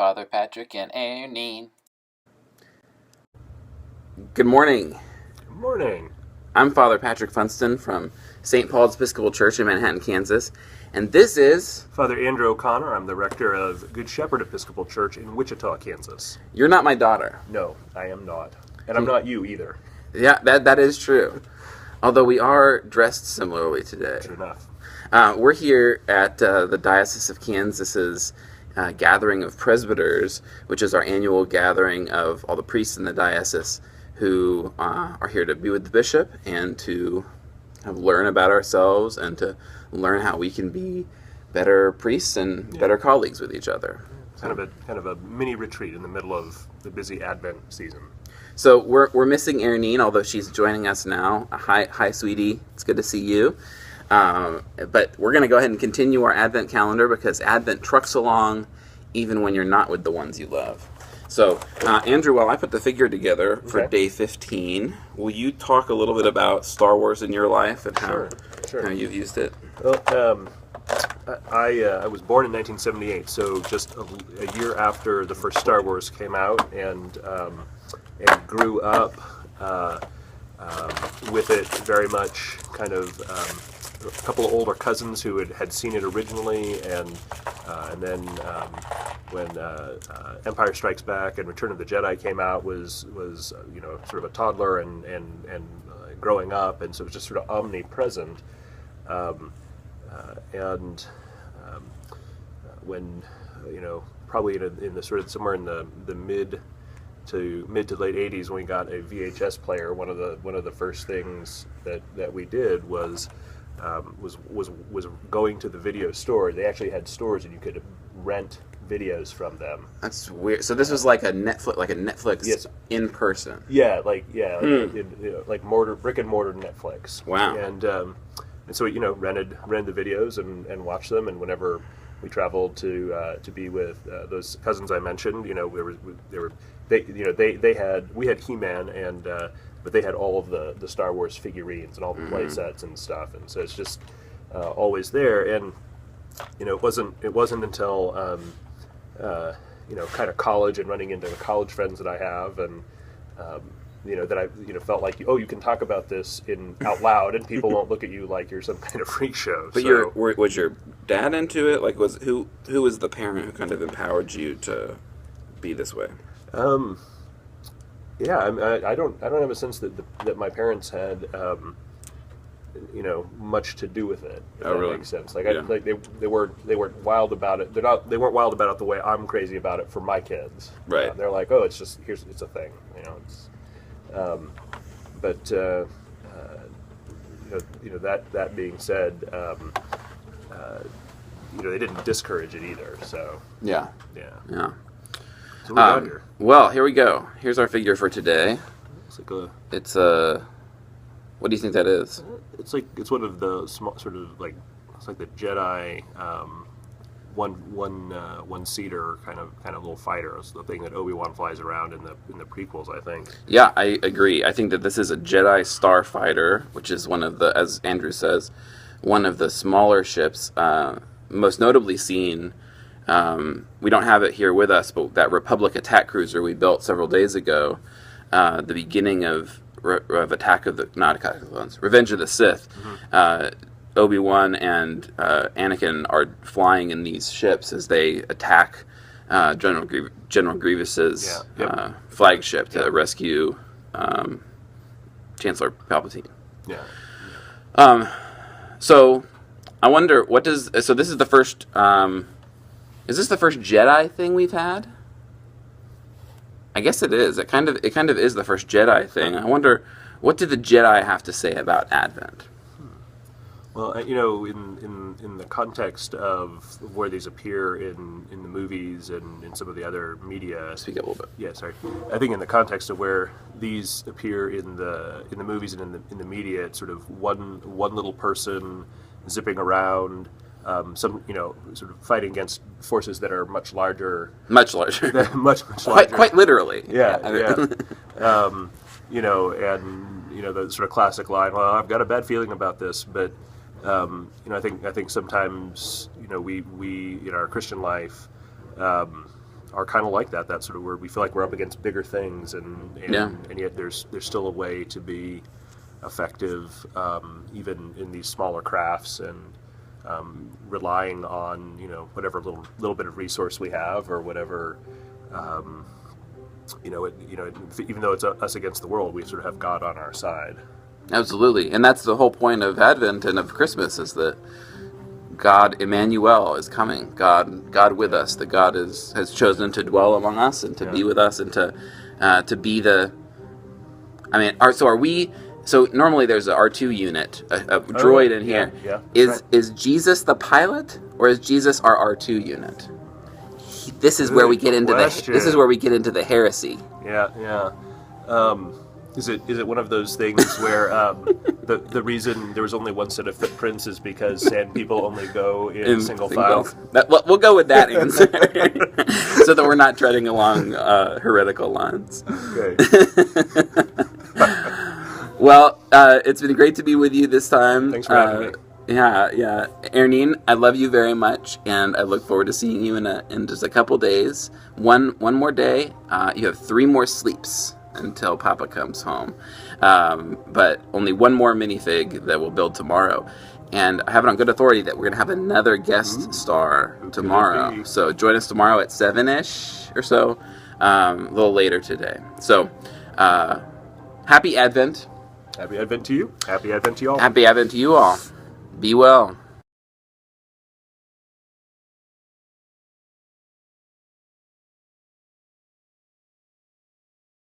Father Patrick and Eirnín. Good morning. Good morning. I'm Father Patrick Funston from St. Paul's Episcopal Church in Manhattan, Kansas, and this is... Father Andrew O'Connor. I'm the rector of Good Shepherd Episcopal Church in Wichita, Kansas. You're not my daughter. No, I am not. And I'm not you either. Yeah, that is true. Although we are dressed similarly today. True enough. We're here at the Diocese of Kansas's gathering of presbyters, which is our annual gathering of all the priests in the diocese who are here to be with the bishop and to learn about ourselves and to learn how we can be better priests and better colleagues with each other. Kind of a mini retreat in the middle of the busy Advent season. So we're missing Eirnín, although she's joining us now. Hi, sweetie. It's good to see you. But we're going to go ahead and continue our Advent calendar because Advent trucks along even when you're not with the ones you love. So, Andrew, while I put the figure together for day 15, will you talk a little bit about Star Wars in your life and how you've used it? Well, I was born in 1978, so just a year after the first Star Wars came out, and grew up with it very much. Kind of a couple of older cousins who had seen it originally, and then when Empire Strikes Back and Return of the Jedi came out, was sort of a toddler and growing up, and so it was just sort of omnipresent. When probably in the sort of somewhere in the mid to late 80s, when we got a VHS player, one of the first things that we did was going to the video store. They actually had stores and you could rent videos from them. That's weird. So this was like a Netflix yes. in person. Yeah, like brick and mortar Netflix. Wow. And so rented the videos and watched them. And whenever we traveled to be with those cousins I mentioned, we had He-Man and but they had all of the Star Wars figurines and all the play sets and stuff, and so it's just always there. And it wasn't until kind of college and running into the college friends that I have, and that I felt like you can talk about this out loud and people won't look at you like you're some kind of freak show. But was your dad into it? Like, who was the parent who kind of empowered you to be this way? Yeah, I don't have a sense that my parents had much to do with it. If that really? Makes sense. Like they weren't wild about it. They weren't wild about it the way I'm crazy about it for my kids. Right. They're like, oh, it's a thing. That being said, they didn't discourage it either. So Yeah. So we're out here. Well, here we go. Here's our figure for today. It's what do you think that is? It's one of the small sort of like it's like the Jedi one seater kind of little fighter. It's the thing that Obi-Wan flies around in the prequels, I think. Yeah, I agree. I think that this is a Jedi starfighter, which is one of the, as Andrew says, one of the smaller ships, most notably seen. We don't have it here with us, but that Republic attack cruiser we built several days ago, the beginning of Revenge of the Sith. Obi-Wan and Anakin are flying in these ships as they attack General Grievous's flagship to rescue Chancellor Palpatine. Yeah. So I wonder so this is the first. Is this the first Jedi thing we've had? I guess it is. It kind of is the first Jedi thing. I wonder, what did the Jedi have to say about Advent? Well, in the context of where these appear in the movies and in some of the other media. Speak up a little bit. Yeah, sorry. I think in the context of where these appear in the movies and in the media, it's sort of one little person zipping around. Sort of fighting against forces that are much larger. Much larger. much larger. Quite literally. Yeah. And the sort of classic line. Well, I've got a bad feeling about this, but I think sometimes we in our Christian life are kind of like that. That's sort of where we feel like we're up against bigger things, and yet there's still a way to be effective, even in these smaller crafts, and relying on whatever little bit of resource we have, or whatever even though it's us against the world, we sort of have God on our side. Absolutely, and that's the whole point of Advent and of Christmas, is that God, Emmanuel, is coming. God with us. That God has chosen to dwell among us and to be with us, and to be the. I mean, are we? So normally there's a R2 unit, a droid in here. Yeah, is Jesus the pilot, or is Jesus our R2 unit? This is where we get into the heresy. Yeah. Is it one of those things where the reason there was only one set of footprints is because sand people only go in single file? We'll go with that answer, so that we're not treading along heretical lines. Okay. Well, it's been great to be with you this time. Thanks for having me. Yeah. Eirnín, I love you very much, and I look forward to seeing you in just a couple days. One more day. You have 3 more sleeps until Papa comes home. But only one more minifig that we'll build tomorrow. And I have it on good authority that we're going to have another guest star tomorrow. So join us tomorrow at 7-ish or so, a little later today. So, happy Advent. Happy Advent to you. Happy Advent to you all. Happy Advent to you all. Be well.